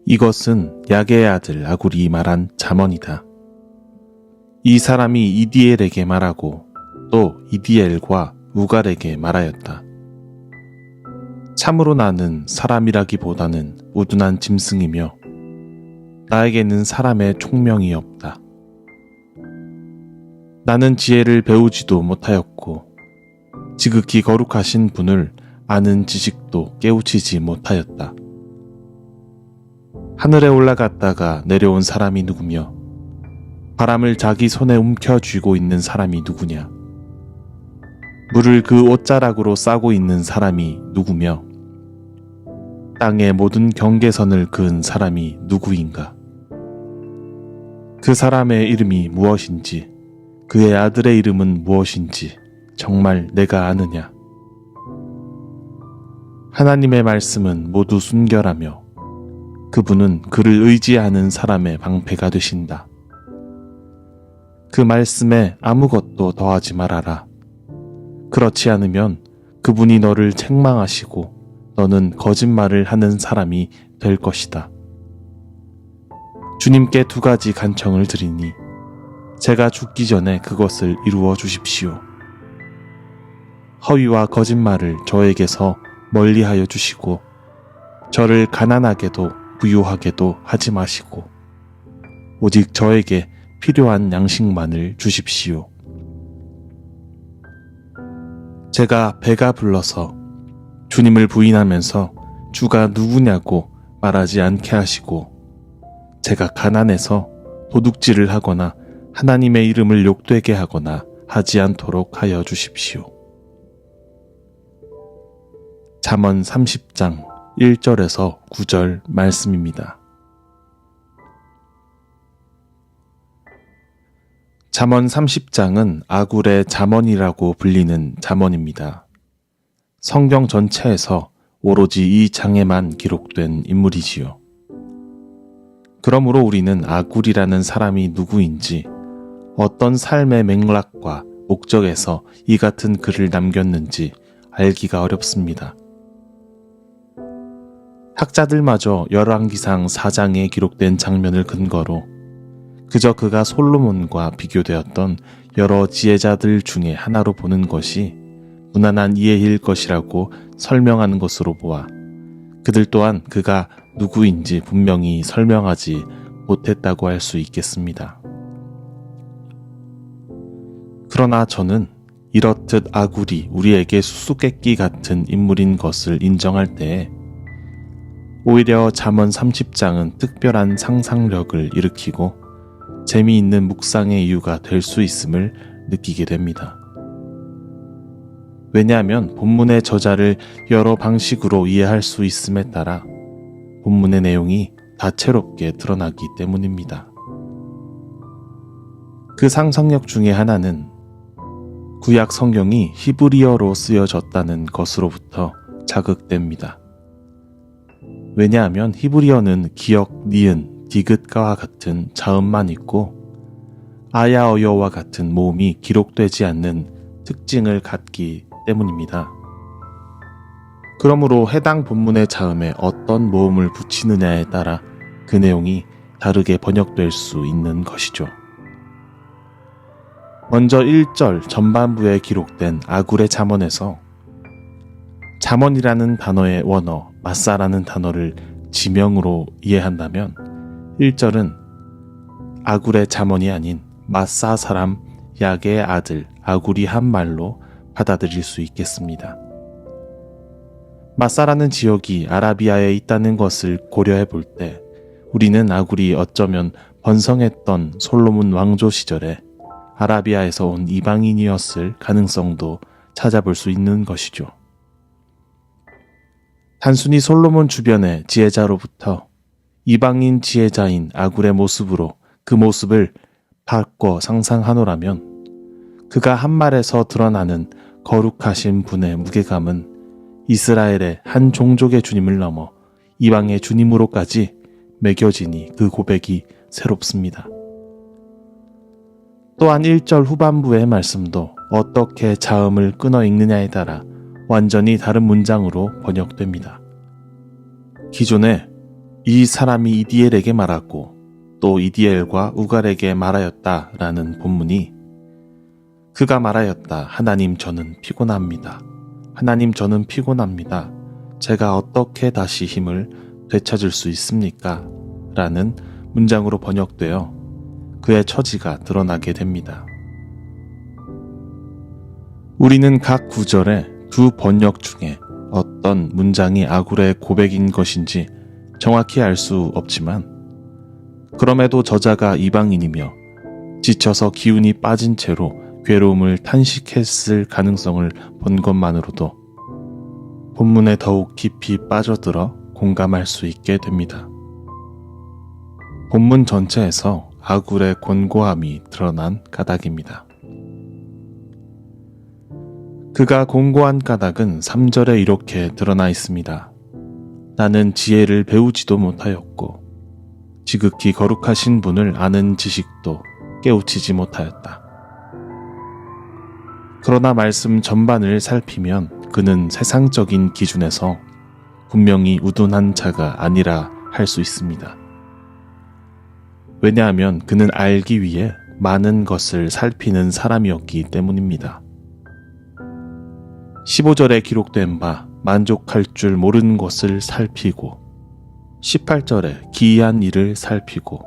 이것은 야게의 아들 아굴이 말한 잠언이다. 이 사람이 이디엘에게 말하고 또 이디엘과 우갈에게 말하였다. 참으로 나는 사람이라기보다는 우둔한 짐승이며 나에게는 사람의 총명이 없다. 나는 지혜를 배우지도 못하였고 지극히 거룩하신 분을 아는 지식도 깨우치지 못하였다. 하늘에 올라갔다가 내려온 사람이 누구며 바람을 자기 손에 움켜쥐고 있는 사람이 누구냐? 물을 그 옷자락으로 싸고 있는 사람이 누구며 땅의 모든 경계선을 그은 사람이 누구인가? 그 사람의 이름이 무엇인지 그의 아들의 이름은 무엇인지 정말 내가 아느냐? 하나님의 말씀은 모두 순결하며 그분은 그를 의지하는 사람의 방패가 되신다. 그 말씀에 아무것도 더하지 말아라. 그렇지 않으면 그분이 너를 책망하시고 너는 거짓말을 하는 사람이 될 것이다. 주님께 2가지 간청을 드리니 제가 죽기 전에 그것을 이루어 주십시오. 허위와 거짓말을 저에게서 멀리하여 주시고 저를 가난하게도 부유하게도 하지 마시고 오직 저에게 필요한 양식만을 주십시오. 제가 배가 불러서 주님을 부인하면서 주가 누구냐고 말하지 않게 하시고 제가 가난해서 도둑질을 하거나 하나님의 이름을 욕되게 하거나 하지 않도록 하여 주십시오. 잠언 30장 1절에서 9절 말씀입니다. 잠언 30장은 아굴의 잠언이라고 불리는 잠언입니다. 성경 전체에서 오로지 이 장에만 기록된 인물이지요. 그러므로 우리는 아굴이라는 사람이 누구인지 어떤 삶의 맥락과 목적에서 이 같은 글을 남겼는지 알기가 어렵습니다. 학자들마저 열왕기상 4장에 기록된 장면을 근거로 그저 그가 솔로몬과 비교되었던 여러 지혜자들 중에 하나로 보는 것이 무난한 이해일 것이라고 설명하는 것으로 보아 그들 또한 그가 누구인지 분명히 설명하지 못했다고 할 수 있겠습니다. 그러나 저는 이렇듯 아굴이 우리에게 수수께끼 같은 인물인 것을 인정할 때에 오히려 잠언 30장은 특별한 상상력을 일으키고 재미있는 묵상의 이유가 될 수 있음을 느끼게 됩니다. 왜냐하면 본문의 저자를 여러 방식으로 이해할 수 있음에 따라 본문의 내용이 다채롭게 드러나기 때문입니다. 그 상상력 중에 하나는 구약 성경이 히브리어로 쓰여졌다는 것으로부터 자극됩니다. 왜냐하면 히브리어는 기역, 니은, 디귿과와 같은 자음만 있고 아야어여와 같은 모음이 기록되지 않는 특징을 갖기 때문입니다. 그러므로 해당 본문의 자음에 어떤 모음을 붙이느냐에 따라 그 내용이 다르게 번역될 수 있는 것이죠. 먼저 1절 전반부에 기록된 아굴의 잠언에서 잠언이라는 단어의 원어 마사라는 단어를 지명으로 이해한다면 1절은 아굴의 잠언이 아닌 마사 사람 야게의 아들 아굴이 한 말로 받아들일 수 있겠습니다. 마사라는 지역이 아라비아에 있다는 것을 고려해 볼 때 우리는 아굴이 어쩌면 번성했던 솔로몬 왕조 시절에 아라비아에서 온 이방인이었을 가능성도 찾아볼 수 있는 것이죠. 단순히 솔로몬 주변의 지혜자로부터 이방인 지혜자인 아굴의 모습으로 그 모습을 바꿔 상상하노라면 그가 한 말에서 드러나는 거룩하신 분의 무게감은 이스라엘의 한 종족의 주님을 넘어 이방의 주님으로까지 매겨지니 그 고백이 새롭습니다. 또한 1절 후반부의 말씀도 어떻게 자음을 끊어 읽느냐에 따라 완전히 다른 문장으로 번역됩니다. 기존에 이 사람이 이디엘에게 말하고 또 이디엘과 우갈에게 말하였다라는 본문이 그가 말하였다. 하나님 저는 피곤합니다. 하나님 저는 피곤합니다. 제가 어떻게 다시 힘을 되찾을 수 있습니까? 라는 문장으로 번역되어 그의 처지가 드러나게 됩니다. 우리는 각 구절의 두 번역 중에 어떤 문장이 아굴의 고백인 것인지 정확히 알 수 없지만 그럼에도 저자가 이방인이며 지쳐서 기운이 빠진 채로 괴로움을 탄식했을 가능성을 본 것만으로도 본문에 더욱 깊이 빠져들어 공감할 수 있게 됩니다. 본문 전체에서 아굴의 곤고함이 드러난 까닭입니다. 그가 곤고한 까닭은 3절에 이렇게 드러나 있습니다. 나는 지혜를 배우지도 못하였고 지극히 거룩하신 분을 아는 지식도 깨우치지 못하였다. 그러나 말씀 전반을 살피면 그는 세상적인 기준에서 분명히 우둔한 자가 아니라 할 수 있습니다. 왜냐하면 그는 알기 위해 많은 것을 살피는 사람이었기 때문입니다. 15절에 기록된 바 만족할 줄 모르는 것을 살피고 18절에 기이한 일을 살피고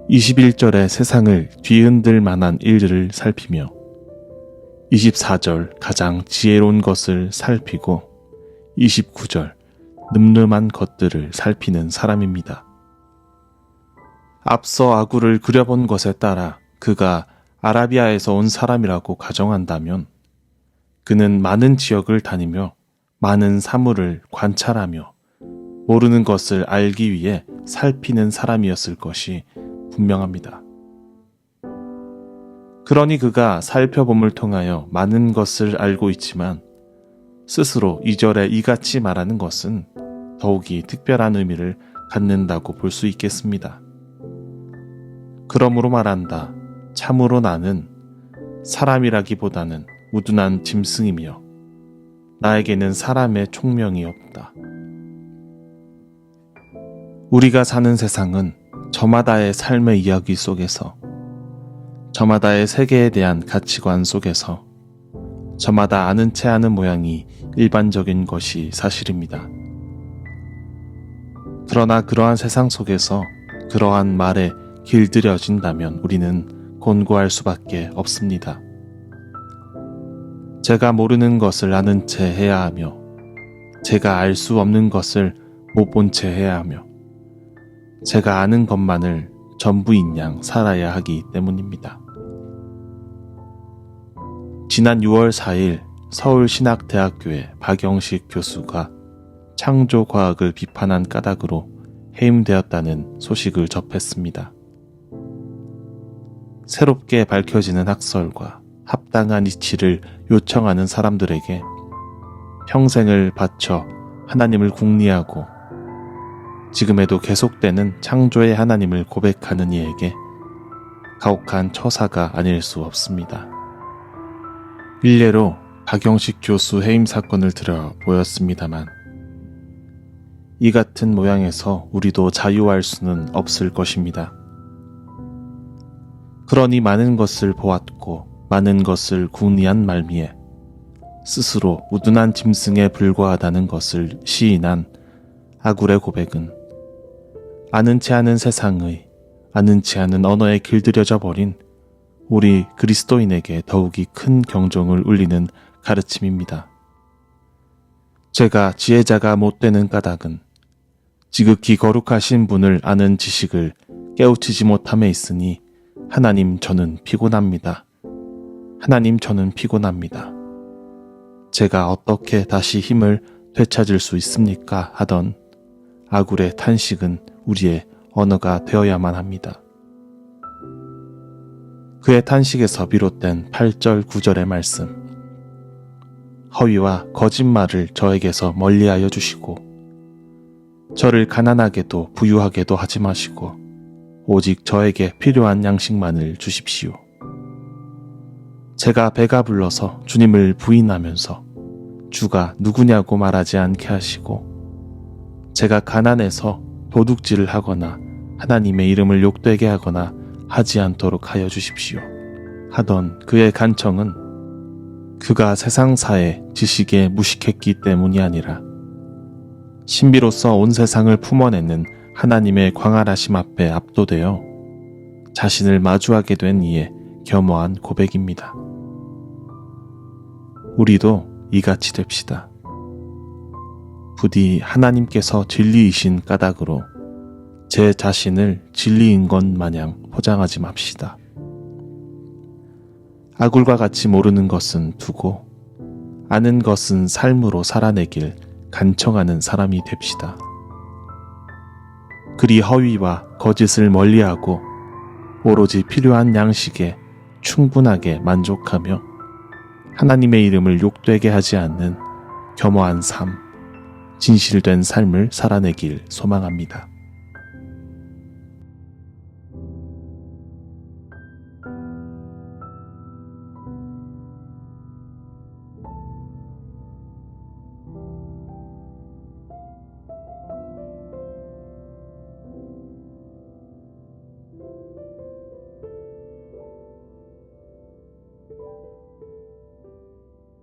21절에 세상을 뒤흔들 만한 일들을 살피며 24절 가장 지혜로운 것을 살피고 29절 늠름한 것들을 살피는 사람입니다. 앞서 아굴을 그려본 것에 따라 그가 아라비아에서 온 사람이라고 가정한다면 그는 많은 지역을 다니며 많은 사물을 관찰하며 모르는 것을 알기 위해 살피는 사람이었을 것이 분명합니다. 그러니 그가 살펴봄을 통하여 많은 것을 알고 있지만 스스로 2절에 이같이 말하는 것은 더욱이 특별한 의미를 갖는다고 볼 수 있겠습니다. 그러므로 말한다. 참으로 나는 사람이라기보다는 우둔한 짐승이며 나에게는 사람의 총명이 없다. 우리가 사는 세상은 저마다의 삶의 이야기 속에서 저마다의 세계에 대한 가치관 속에서 저마다 아는 채 아는 모양이 일반적인 것이 사실입니다. 그러나 그러한 세상 속에서 그러한 말에 길들여진다면 우리는 곤고할 수밖에 없습니다. 제가 모르는 것을 아는 채 해야 하며 제가 알 수 없는 것을 못 본 채 해야 하며 제가 아는 것만을 전부인 양 살아야 하기 때문입니다. 지난 6월 4일 서울신학대학교의 박영식 교수가 창조과학을 비판한 까닭으로 해임되었다는 소식을 접했습니다. 새롭게 밝혀지는 학설과 합당한 이치를 요청하는 사람들에게 평생을 바쳐 하나님을 궁리하고 지금에도 계속되는 창조의 하나님을 고백하는 이에게 가혹한 처사가 아닐 수 없습니다. 일례로 박영식 교수 해임 사건을 들어 보였습니다만 이 같은 모양에서 우리도 자유할 수는 없을 것입니다. 그러니 많은 것을 보았고 많은 것을 궁리한 말미에 스스로 우둔한 짐승에 불과하다는 것을 시인한 아굴의 고백은 아는 채 아는 세상의 아는 채 아는 언어에 길들여져 버린 우리 그리스도인에게 더욱이 큰 경종을 울리는 가르침입니다. 제가 지혜자가 못 되는 까닭은 지극히 거룩하신 분을 아는 지식을 깨우치지 못함에 있으니 하나님 저는 피곤합니다. 하나님 저는 피곤합니다. 제가 어떻게 다시 힘을 되찾을 수 있습니까? 하던 아굴의 탄식은 우리의 언어가 되어야만 합니다. 그의 탄식에서 비롯된 8절 9절의 말씀. 허위와 거짓말을 저에게서 멀리하여 주시고 저를 가난하게도 부유하게도 하지 마시고 오직 저에게 필요한 양식만을 주십시오. 제가 배가 불러서 주님을 부인하면서 주가 누구냐고 말하지 않게 하시고 제가 가난해서 도둑질을 하거나 하나님의 이름을 욕되게 하거나 하지 않도록 하여 주십시오. 하던 그의 간청은 그가 세상사의 지식에 무식했기 때문이 아니라 신비로서 온 세상을 품어내는 하나님의 광활하심 앞에 압도되어 자신을 마주하게 된 이의 겸허한 고백입니다. 우리도 이같이 됩시다. 부디 하나님께서 진리이신 까닭으로 제 자신을 진리인 것 마냥 포장하지 맙시다. 아굴과 같이 모르는 것은 두고 아는 것은 삶으로 살아내길 간청하는 사람이 됩시다. 그리 허위와 거짓을 멀리하고 오로지 필요한 양식에 충분하게 만족하며 하나님의 이름을 욕되게 하지 않는 겸허한 삶, 진실된 삶을 살아내길 소망합니다.